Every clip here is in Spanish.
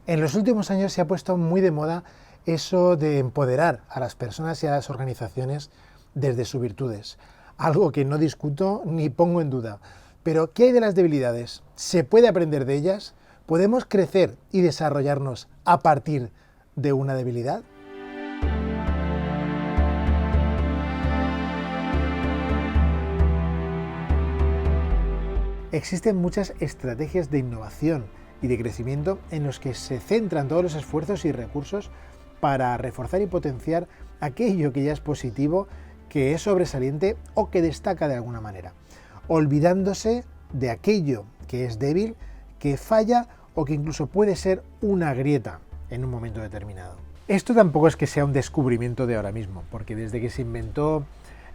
En los últimos años se ha puesto muy de moda eso de empoderar a las personas y a las organizaciones desde sus virtudes, algo que no discuto ni pongo en duda. Pero, ¿qué hay de las debilidades? ¿Se puede aprender de ellas? ¿Podemos crecer y desarrollarnos a partir de una debilidad? Existen muchas estrategias de innovación y de crecimiento en los que se centran todos los esfuerzos y recursos para reforzar y potenciar aquello que ya es positivo, que es sobresaliente o que destaca de alguna manera, olvidándose de aquello que es débil, que falla o que incluso puede ser una grieta en un momento determinado. Esto tampoco es que sea un descubrimiento de ahora mismo, porque desde que se inventó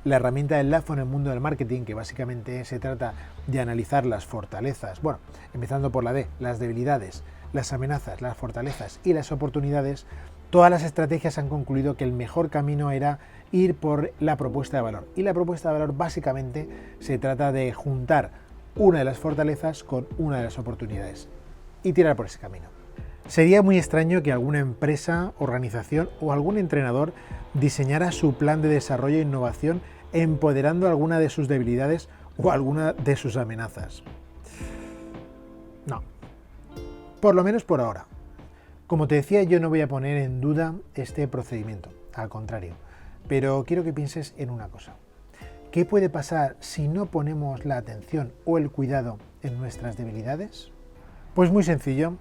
la herramienta del LAFO en el mundo del marketing, que básicamente se trata de analizar las fortalezas, bueno, empezando por la D, las debilidades, las amenazas, las fortalezas y las oportunidades, todas las estrategias han concluido que el mejor camino era ir por la propuesta de valor. Y la propuesta de valor básicamente se trata de juntar una de las fortalezas con una de las oportunidades y tirar por ese camino. Sería muy extraño que alguna empresa, organización o algún entrenador diseñara su plan de desarrollo e innovación empoderando alguna de sus debilidades o alguna de sus amenazas. No, por lo menos por ahora. Como te decía, yo no voy a poner en duda este procedimiento, al contrario, pero quiero que pienses en una cosa. ¿Qué puede pasar si no ponemos la atención o el cuidado en nuestras debilidades? Pues muy sencillo.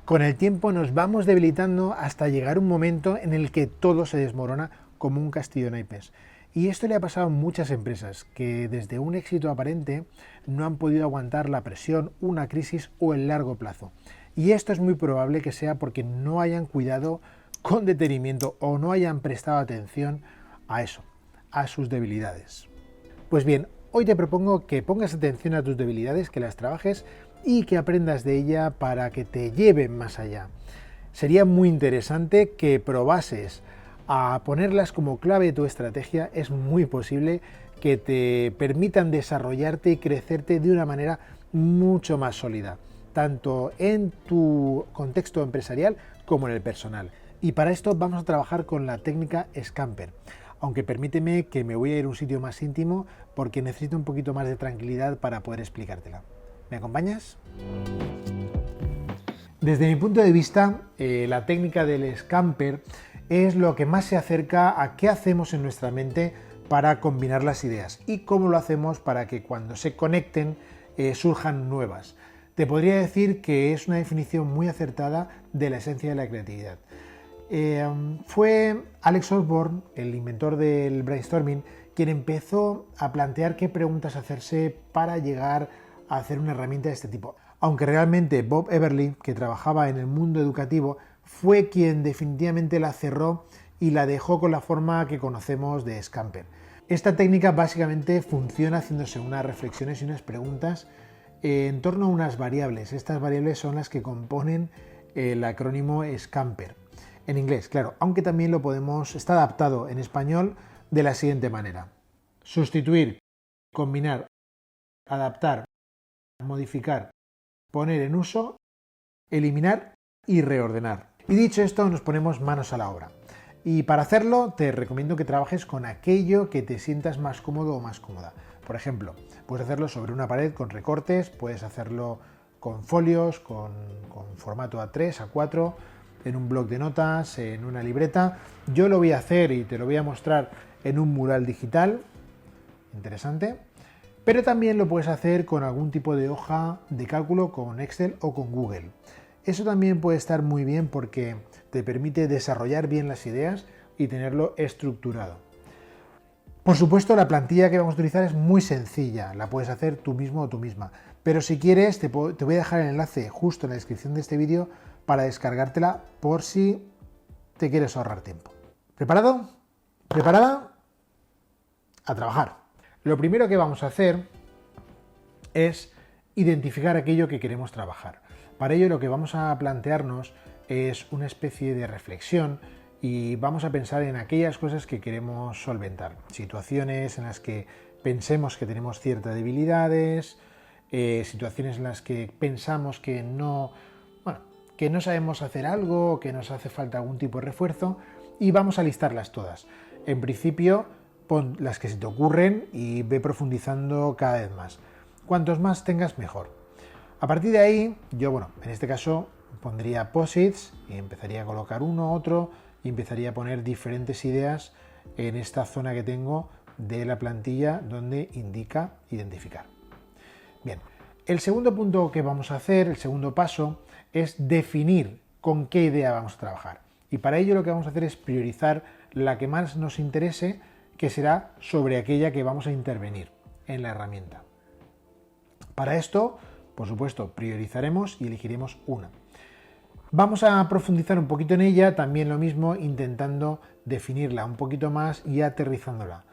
Con el tiempo nos vamos debilitando hasta llegar un momento en el que todo se desmorona como un castillo de naipes. Y esto le ha pasado a muchas empresas que desde un éxito aparente no han podido aguantar la presión, una crisis o el largo plazo. Y esto es muy probable que sea porque no hayan cuidado con detenimiento o no hayan prestado atención a eso, a sus debilidades. Pues bien, hoy te propongo que pongas atención a tus debilidades, que las trabajes y que aprendas de ella para que te lleven más allá. Sería muy interesante que probases a ponerlas como clave de tu estrategia. Es muy posible que te permitan desarrollarte y crecerte de una manera mucho más sólida, tanto en tu contexto empresarial como en el personal. Y para esto vamos a trabajar con la técnica Scamper. Aunque permíteme que me voy a ir a un sitio más íntimo porque necesito un poquito más de tranquilidad para poder explicártela. ¿Me acompañas? Desde mi punto de vista, la técnica del Scamper es lo que más se acerca a qué hacemos en nuestra mente para combinar las ideas y cómo lo hacemos para que cuando se conecten surjan nuevas. Te podría decir que es una definición muy acertada de la esencia de la creatividad. Fue Alex Osborne, el inventor del brainstorming, quien empezó a plantear qué preguntas hacerse para llegar a hacer una herramienta de este tipo. Aunque realmente Bob Everly, que trabajaba en el mundo educativo, fue quien definitivamente la cerró y la dejó con la forma que conocemos de Scamper. Esta técnica básicamente funciona haciéndose unas reflexiones y unas preguntas en torno a unas variables. Estas variables son las que componen el acrónimo Scamper. En inglés, claro, aunque también está adaptado en español de la siguiente manera. Sustituir, combinar, adaptar, modificar, poner en uso, eliminar y reordenar. Y dicho esto, nos ponemos manos a la obra. Y para hacerlo, te recomiendo que trabajes con aquello que te sientas más cómodo o más cómoda. Por ejemplo, puedes hacerlo sobre una pared con recortes, puedes hacerlo con folios, con formato A3, A4, en un bloc de notas, en una libreta. Yo lo voy a hacer y te lo voy a mostrar en un mural digital. Interesante. Pero también lo puedes hacer con algún tipo de hoja de cálculo, con Excel o con Google. Eso también puede estar muy bien porque te permite desarrollar bien las ideas y tenerlo estructurado. Por supuesto, la plantilla que vamos a utilizar es muy sencilla, la puedes hacer tú mismo o tú misma. Pero si quieres, te voy a dejar el enlace justo en la descripción de este vídeo para descargártela por si te quieres ahorrar tiempo. ¿Preparado? ¿Preparada? A trabajar. Lo primero que vamos a hacer es identificar aquello que queremos trabajar. Para ello lo que vamos a plantearnos es una especie de reflexión y vamos a pensar en aquellas cosas que queremos solventar. Situaciones en las que pensemos que tenemos ciertas debilidades, situaciones en las que pensamos que no, que no sabemos hacer algo, que nos hace falta algún tipo de refuerzo y vamos a listarlas todas. En principio, pon las que se te ocurren y ve profundizando cada vez más. Cuantos más tengas, mejor. A partir de ahí, yo, en este caso pondría posits y empezaría a colocar uno, otro y empezaría a poner diferentes ideas en esta zona que tengo de la plantilla donde indica identificar. Bien, el segundo punto que vamos a hacer, el segundo paso, es definir con qué idea vamos a trabajar. Y para ello lo que vamos a hacer es priorizar la que más nos interese, que será sobre aquella que vamos a intervenir en la herramienta. Para esto, por supuesto, priorizaremos y elegiremos una. Vamos a profundizar un poquito en ella, también lo mismo, intentando definirla un poquito más y aterrizándola.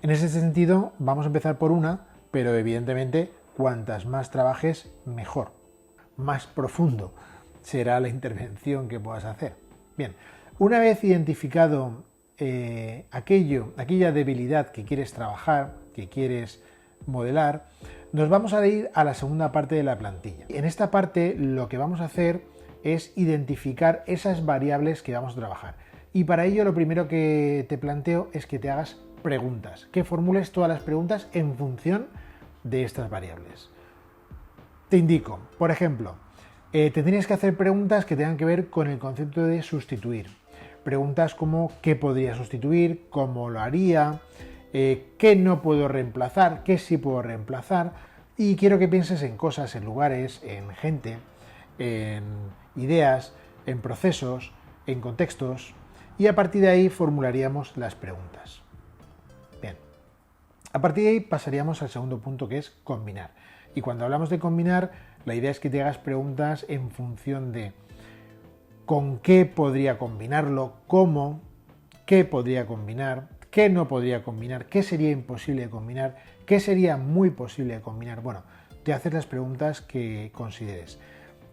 En ese sentido, vamos a empezar por una, pero evidentemente, cuantas más trabajes, mejor. Más profundo será la intervención que puedas hacer. Bien, una vez identificado aquella debilidad que quieres trabajar, que quieres modelar, nos vamos a ir a la segunda parte de la plantilla. En esta parte lo que vamos a hacer es identificar esas variables que vamos a trabajar. Y para ello lo primero que te planteo es que te hagas preguntas, que formules todas las preguntas en función de estas variables. Te indico, por ejemplo, tendrías que hacer preguntas que tengan que ver con el concepto de sustituir. Preguntas como ¿qué podría sustituir? ¿Cómo lo haría? ¿Qué no puedo reemplazar? ¿Qué sí puedo reemplazar? Y quiero que pienses en cosas, en lugares, en gente, en ideas, en procesos, en contextos, y a partir de ahí formularíamos las preguntas. Bien, a partir de ahí pasaríamos al segundo punto, que es combinar. Y cuando hablamos de combinar, la idea es que te hagas preguntas en función de con qué podría combinarlo, cómo, qué podría combinar, qué no podría combinar, qué sería imposible de combinar, qué sería muy posible de combinar. Bueno, te haces las preguntas que consideres.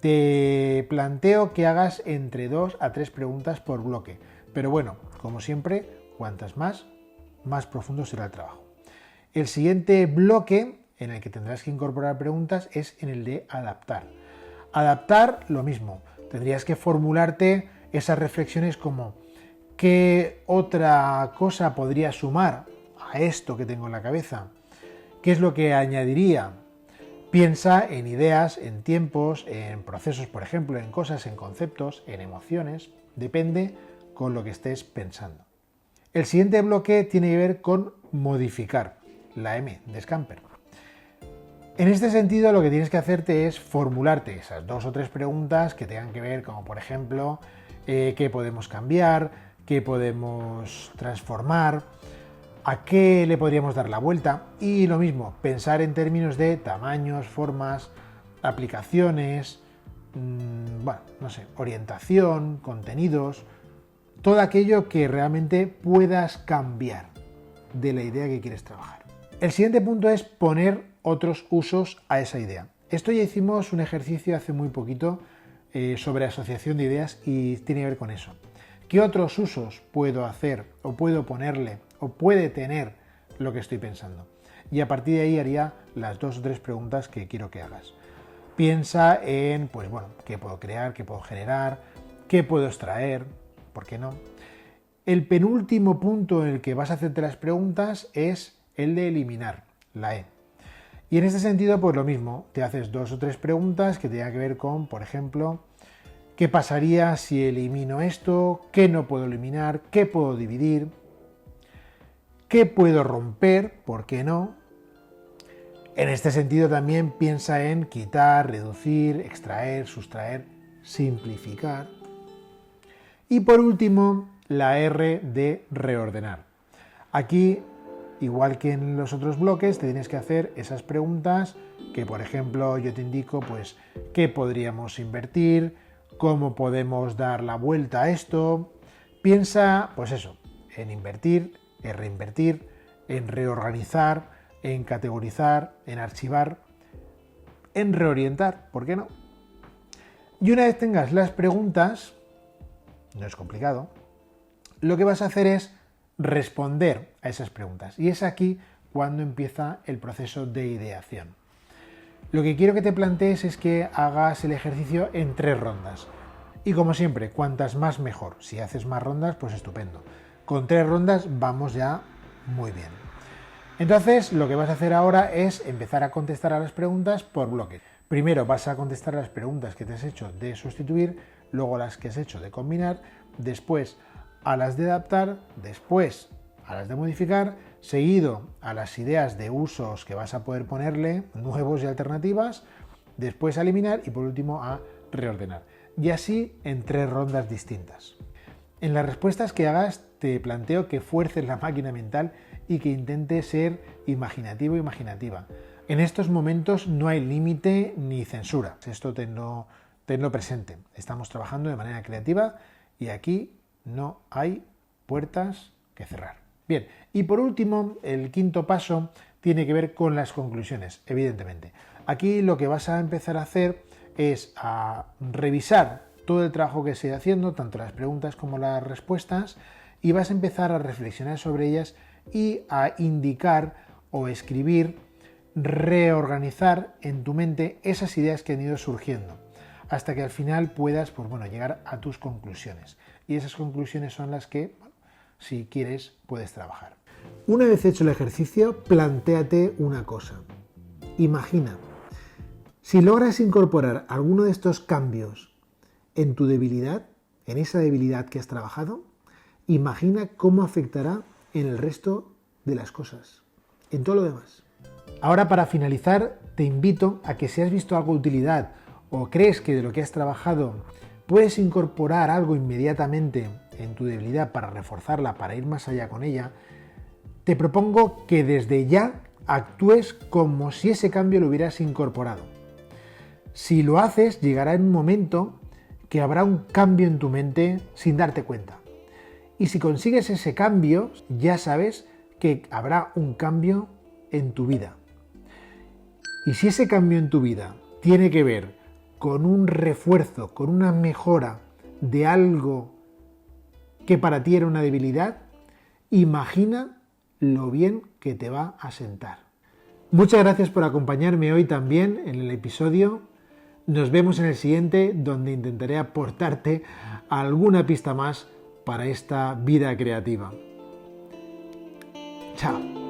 Te planteo que hagas entre 2 a 3 preguntas por bloque, pero bueno, como siempre, cuantas más profundo será el trabajo. El siguiente bloque en el que tendrás que incorporar preguntas es en el de adaptar. Adaptar, lo mismo, tendrías que formularte esas reflexiones como ¿qué otra cosa podría sumar a esto que tengo en la cabeza? ¿Qué es lo que añadiría? Piensa en ideas, en tiempos, en procesos, por ejemplo, en cosas, en conceptos, en emociones. Depende con lo que estés pensando. El siguiente bloque tiene que ver con modificar, la M de Scamper. En este sentido, lo que tienes que hacerte es formularte esas 2 o 3 preguntas que tengan que ver, como por ejemplo, qué podemos cambiar, qué podemos transformar, a qué le podríamos dar la vuelta, y lo mismo, pensar en términos de tamaños, formas, aplicaciones, orientación, contenidos, todo aquello que realmente puedas cambiar de la idea que quieres trabajar. El siguiente punto es poner otros usos a esa idea. Esto ya hicimos un ejercicio hace muy poquito sobre asociación de ideas y tiene que ver con eso. ¿Qué otros usos puedo hacer o puedo ponerle o puede tener lo que estoy pensando? Y a partir de ahí haría las 2 o 3 preguntas que quiero que hagas. Piensa en, qué puedo crear, qué puedo generar, qué puedo extraer, ¿por qué no? El penúltimo punto en el que vas a hacerte las preguntas es el de eliminar, la E. Y en este sentido, pues lo mismo, te haces 2 o 3 preguntas que tengan que ver con, por ejemplo, ¿qué pasaría si elimino esto? ¿Qué no puedo eliminar? ¿Qué puedo dividir? ¿Qué puedo romper? ¿Por qué no? En este sentido también piensa en quitar, reducir, extraer, sustraer, simplificar. Y por último, la R de reordenar. Aquí, igual que en los otros bloques, te tienes que hacer esas preguntas que, por ejemplo, yo te indico, pues, ¿qué podríamos invertir? ¿Cómo podemos dar la vuelta a esto? Piensa, pues eso, en invertir, en reinvertir, en reorganizar, en categorizar, en archivar, en reorientar, ¿por qué no? Y una vez tengas las preguntas, no es complicado, lo que vas a hacer es responder a esas preguntas. Y es aquí cuando empieza el proceso de ideación. Lo que quiero que te plantees es que hagas el ejercicio en 3 rondas. Y como siempre, cuantas más mejor. Si haces más rondas, pues estupendo. Con 3 rondas vamos ya muy bien. Entonces, lo que vas a hacer ahora es empezar a contestar a las preguntas por bloques. Primero vas a contestar a las preguntas que te has hecho de sustituir, luego las que has hecho de combinar, después a las de adaptar, después a las de modificar, seguido a las ideas de usos que vas a poder ponerle, nuevos y alternativas, después a eliminar y por último a reordenar. Y así en 3 rondas distintas. En las respuestas que hagas te planteo que fuerces la máquina mental y que intentes ser imaginativo o imaginativa. En estos momentos no hay límite ni censura. Esto tenlo presente. Estamos trabajando de manera creativa y aquí no hay puertas que cerrar. Bien, y por último, el quinto paso tiene que ver con las conclusiones, evidentemente. Aquí lo que vas a empezar a hacer es a revisar todo el trabajo que se ha haciendo, tanto las preguntas como las respuestas, y vas a empezar a reflexionar sobre ellas y a indicar o escribir, reorganizar en tu mente esas ideas que han ido surgiendo, hasta que al final puedas llegar a tus conclusiones. Y esas conclusiones son las que, si quieres, puedes trabajar. Una vez hecho el ejercicio, plantéate una cosa. Imagina, si logras incorporar alguno de estos cambios en tu debilidad, en esa debilidad que has trabajado, imagina cómo afectará en el resto de las cosas, en todo lo demás. Ahora, para finalizar, te invito a que si has visto algo de utilidad o crees que de lo que has trabajado puedes incorporar algo inmediatamente en tu debilidad para reforzarla, para ir más allá con ella, te propongo que desde ya actúes como si ese cambio lo hubieras incorporado. Si lo haces, llegará en un momento que habrá un cambio en tu mente sin darte cuenta. Y si consigues ese cambio, ya sabes que habrá un cambio en tu vida. Y si ese cambio en tu vida tiene que ver con un refuerzo, con una mejora de algo que para ti era una debilidad, imagina lo bien que te va a sentar. Muchas gracias por acompañarme hoy también en el episodio. Nos vemos en el siguiente, donde intentaré aportarte alguna pista más para esta vida creativa. Chao.